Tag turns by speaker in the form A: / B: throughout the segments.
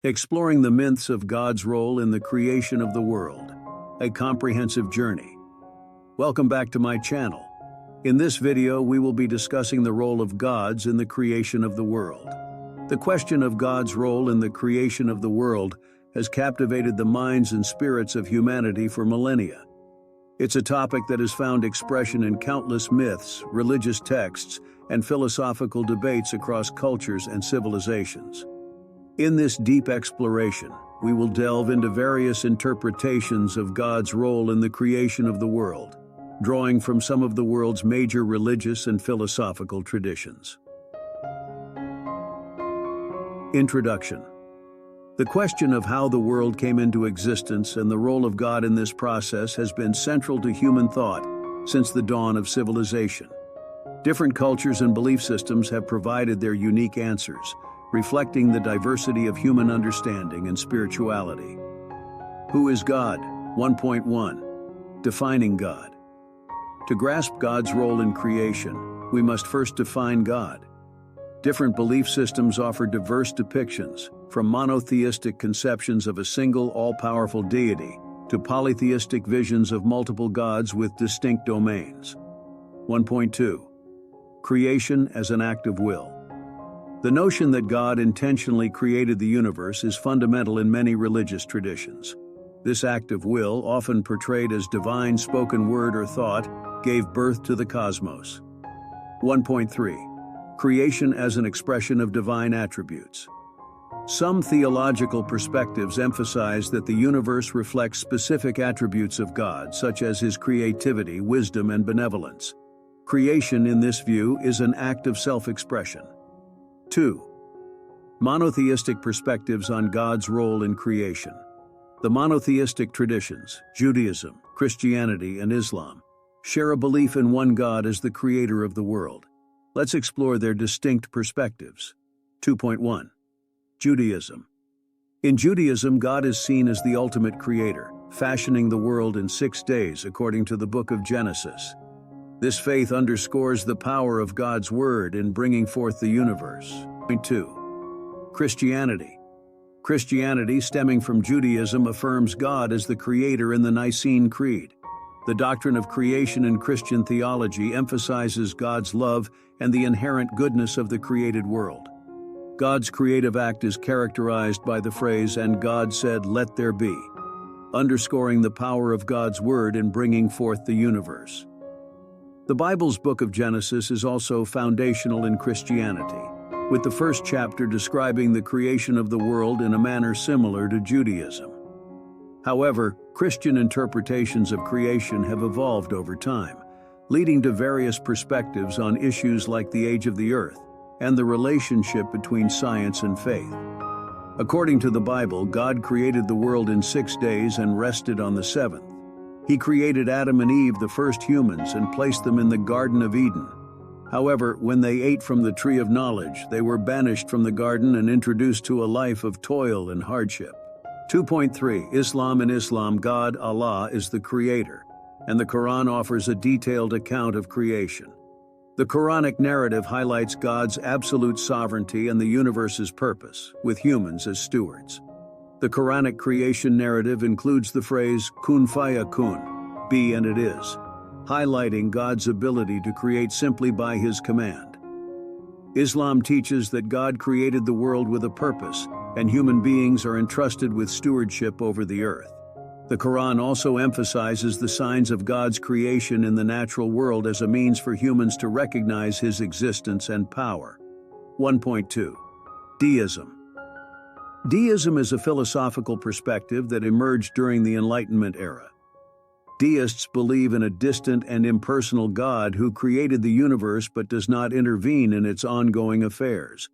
A: Exploring the myths of God's role in the creation of the world, a comprehensive journey. Welcome back to my channel. In this video, we will be discussing the role of gods in the creation of the world. The question of God's role in the creation of the world has captivated the minds and spirits of humanity for millennia. It's a topic that has found expression in countless myths, religious texts, and philosophical debates across cultures and civilizations. In this deep exploration, we will delve into various interpretations of God's role in the creation of the world, drawing from some of the world's major religious and philosophical traditions. Introduction. The question of how the world came into existence and the role of God in this process has been central to human thought since the dawn of civilization. Different cultures and belief systems have provided their unique answers, reflecting the diversity of human understanding and spirituality. Who is God? 1.1. Defining God. To grasp God's role in creation, we must first define God. Different belief systems offer diverse depictions, from monotheistic conceptions of a single, all-powerful deity to polytheistic visions of multiple gods with distinct domains. 1.2. Creation as an act of will. The notion that God intentionally created the universe is fundamental in many religious traditions. This act of will, often portrayed as divine spoken word or thought, gave birth to the cosmos. 1.3. Creation as an expression of divine attributes. Some theological perspectives emphasize that the universe reflects specific attributes of God, such as His creativity, wisdom, and benevolence. Creation, in this view, is an act of self-expression. 2. Monotheistic perspectives on God's role in creation. The monotheistic traditions, Judaism, Christianity, and Islam, share a belief in one God as the creator of the world. Let's explore their distinct perspectives. 2.1. Judaism. In Judaism, God is seen as the ultimate creator, fashioning the world in 6 days according to the book of Genesis. This faith underscores the power of God's word in bringing forth the universe. 2. Christianity. Christianity, stemming from Judaism, affirms God as the creator in the Nicene Creed. The doctrine of creation in Christian theology emphasizes God's love and the inherent goodness of the created world. God's creative act is characterized by the phrase, "And God said, let there be," underscoring the power of God's word in bringing forth the universe. The Bible's book of Genesis is also foundational in Christianity, with the first chapter describing the creation of the world in a manner similar to Judaism. However, Christian interpretations of creation have evolved over time, leading to various perspectives on issues like the age of the earth and the relationship between science and faith. According to the Bible, God created the world in 6 days and rested on the seventh. He created Adam and Eve, the first humans, and placed them in the Garden of Eden. However, when they ate from the tree of knowledge, they were banished from the garden and introduced to a life of toil and hardship. 2.3. Islam. In Islam, God, Allah, is the creator, and the Quran offers a detailed account of creation. The Quranic narrative highlights God's absolute sovereignty and the universe's purpose, with humans as stewards. The Quranic creation narrative includes the phrase, kun fayakun, be and it is, highlighting God's ability to create simply by His command. Islam teaches that God created the world with a purpose, and human beings are entrusted with stewardship over the earth. The Quran also emphasizes the signs of God's creation in the natural world as a means for humans to recognize His existence and power. 1.2. Deism. Deism is a philosophical perspective that emerged during the Enlightenment era. Deists believe in a distant and impersonal God who created the universe but does not intervene in its ongoing affairs.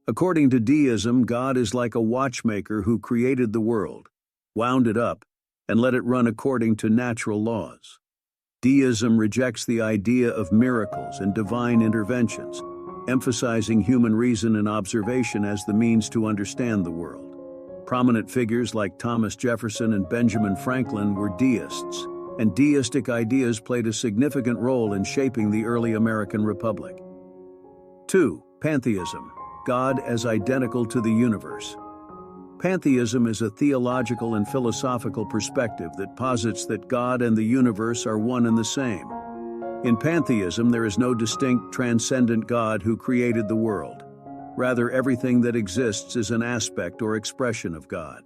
A: According to deism, God is like a watchmaker who created the world, wound it up, and let it run according to natural laws. Deism rejects the idea of miracles and divine interventions, emphasizing human reason and observation as the means to understand the world. Prominent figures like Thomas Jefferson and Benjamin Franklin were deists, and deistic ideas played a significant role in shaping the early American Republic. 2. Pantheism. God as identical to the universe. Pantheism is a theological and philosophical perspective that posits that God and the universe are one and the same. In pantheism, there is no distinct, transcendent God who created the world. Rather, everything that exists is an aspect or expression of God.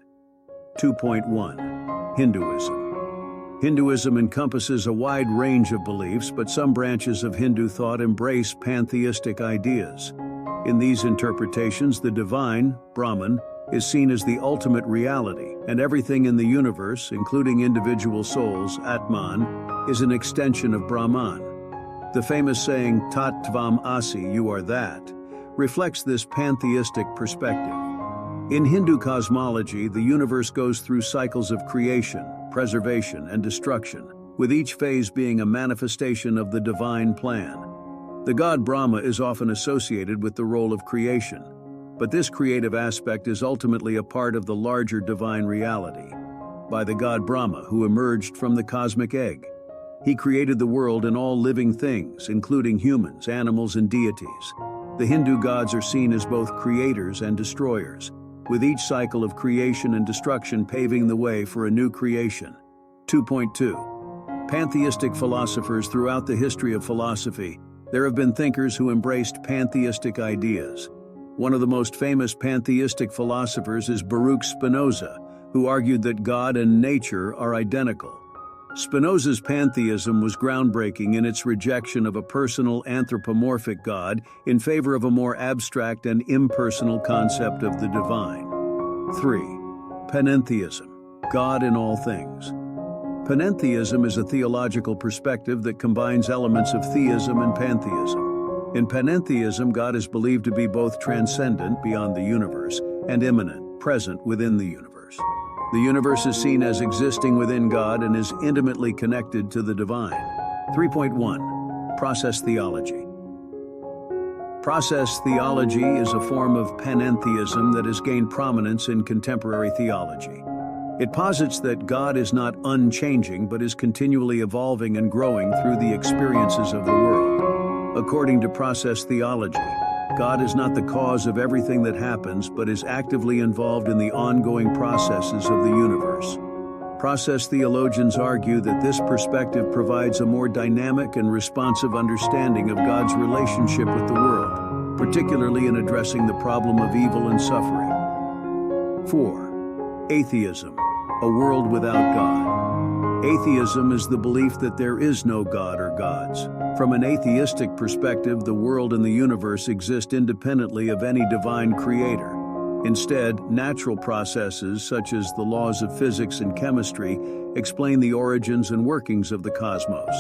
A: 2.1. Hinduism. Hinduism encompasses a wide range of beliefs, but some branches of Hindu thought embrace pantheistic ideas. In these interpretations, the divine, Brahman, is seen as the ultimate reality, and everything in the universe, including individual souls, Atman, is an extension of Brahman. The famous saying, Tat Tvam Asi, you are that, reflects this pantheistic perspective. In Hindu cosmology, the universe goes through cycles of creation, preservation, and destruction, with each phase being a manifestation of the divine plan. The god Brahma is often associated with the role of creation, but this creative aspect is ultimately a part of the larger divine reality. By the god Brahma, who emerged from the cosmic egg, he created the world and all living things, including humans, animals, and deities. The Hindu gods are seen as both creators and destroyers, with each cycle of creation and destruction paving the way for a new creation. 2.2. Pantheistic philosophers. Throughout the history of philosophy, there have been thinkers who embraced pantheistic ideas. One of the most famous pantheistic philosophers is Baruch Spinoza, who argued that God and nature are identical. Spinoza's pantheism was groundbreaking in its rejection of a personal anthropomorphic God in favor of a more abstract and impersonal concept of the divine. 3. Panentheism, God in all things. Panentheism is a theological perspective that combines elements of theism and pantheism. In panentheism, God is believed to be both transcendent, beyond the universe, and immanent, present within the universe. The universe is seen as existing within God and is intimately connected to the divine. 3.1. Process theology. Process theology is a form of panentheism that has gained prominence in contemporary theology. It posits that God is not unchanging but is continually evolving and growing through the experiences of the world. According to process theology, God is not the cause of everything that happens, but is actively involved in the ongoing processes of the universe. Process theologians argue that this perspective provides a more dynamic and responsive understanding of God's relationship with the world, particularly in addressing the problem of evil and suffering. 4. Atheism, a world without God. Atheism is the belief that there is no God or gods. From an atheistic perspective, the world and the universe exist independently of any divine creator. Instead, natural processes such as the laws of physics and chemistry explain the origins and workings of the cosmos.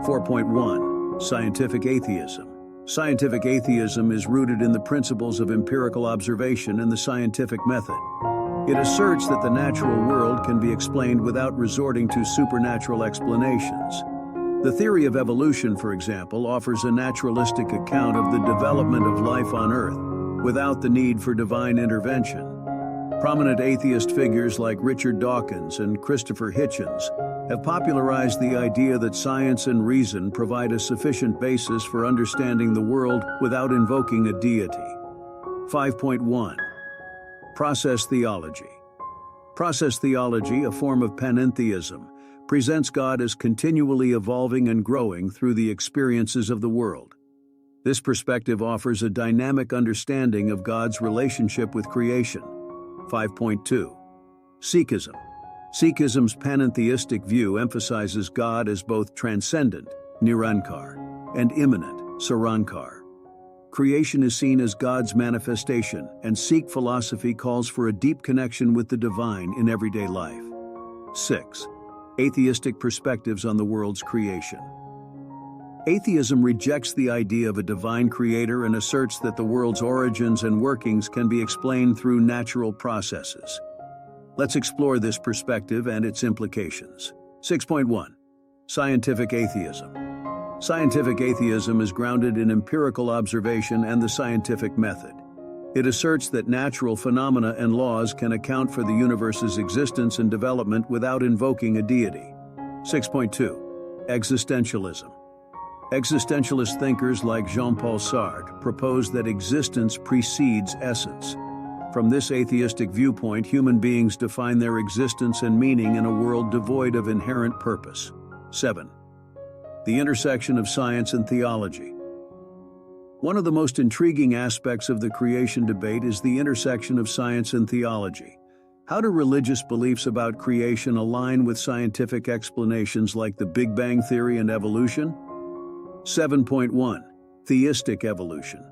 A: 4.1. Scientific atheism. Scientific atheism is rooted in the principles of empirical observation and the scientific method. It asserts that the natural world can be explained without resorting to supernatural explanations. The theory of evolution, for example, offers a naturalistic account of the development of life on Earth without the need for divine intervention. Prominent atheist figures like Richard Dawkins and Christopher Hitchens have popularized the idea that science and reason provide a sufficient basis for understanding the world without invoking a deity. 5.1. Process theology. Process theology, a form of panentheism, presents God as continually evolving and growing through the experiences of the world. This perspective offers a dynamic understanding of God's relationship with creation. 5.2. Sikhism. Sikhism's panentheistic view emphasizes God as both transcendent, Nirankar, and immanent, Sarankar. Creation is seen as God's manifestation, and Sikh philosophy calls for a deep connection with the divine in everyday life. 6. Atheistic perspectives on the world's creation. Atheism rejects the idea of a divine creator and asserts that the world's origins and workings can be explained through natural processes. Let's explore this perspective and its implications. 6.1. Scientific atheism. Scientific atheism is grounded in empirical observation and the scientific method. It asserts that natural phenomena and laws can account for the universe's existence and development without invoking a deity. 6.2. Existentialism. Existentialist thinkers like Jean-Paul Sartre propose that existence precedes essence. From this atheistic viewpoint, human beings define their existence and meaning in a world devoid of inherent purpose. 7. The intersection of science and theology. One of the most intriguing aspects of the creation debate is the intersection of science and theology. How do religious beliefs about creation align with scientific explanations like the Big Bang Theory and evolution? 7.1. Theistic evolution.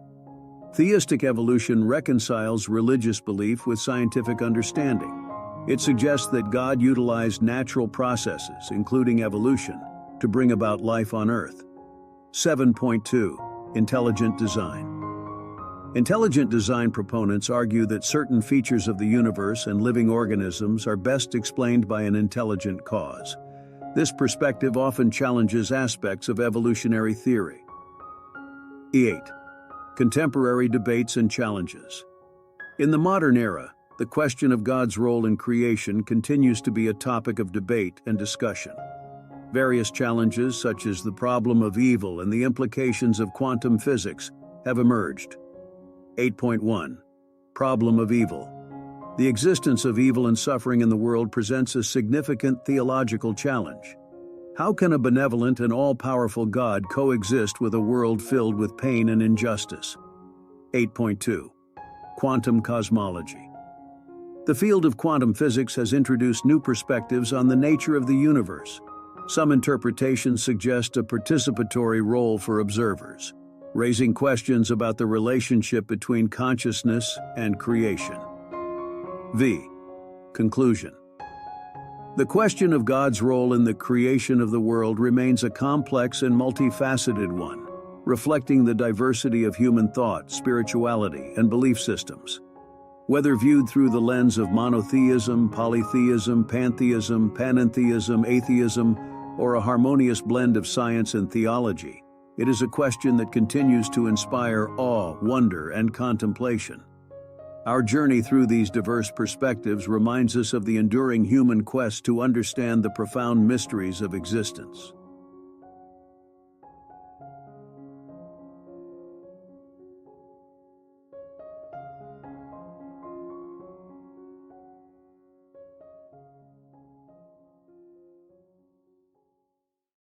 A: Theistic evolution reconciles religious belief with scientific understanding. It suggests that God utilized natural processes, including evolution, to bring about life on Earth. 7.2. Intelligent design. Intelligent design proponents argue that certain features of the universe and living organisms are best explained by an intelligent cause. This perspective often challenges aspects of evolutionary theory. 8. Contemporary debates and challenges. In the modern era, the question of God's role in creation continues to be a topic of debate and discussion. Various challenges, such as the problem of evil and the implications of quantum physics, have emerged. 8.1. Problem of evil. The existence of evil and suffering in the world presents a significant theological challenge. How can a benevolent and all-powerful God coexist with a world filled with pain and injustice? 8.2. Quantum cosmology. The field of quantum physics has introduced new perspectives on the nature of the universe. Some interpretations suggest a participatory role for observers, raising questions about the relationship between consciousness and creation. V. Conclusion. The question of God's role in the creation of the world remains a complex and multifaceted one, reflecting the diversity of human thought, spirituality, and belief systems. Whether viewed through the lens of monotheism, polytheism, pantheism, panentheism, atheism, or a harmonious blend of science and theology, it is a question that continues to inspire awe, wonder, and contemplation. Our journey through these diverse perspectives reminds us of the enduring human quest to understand the profound mysteries of existence.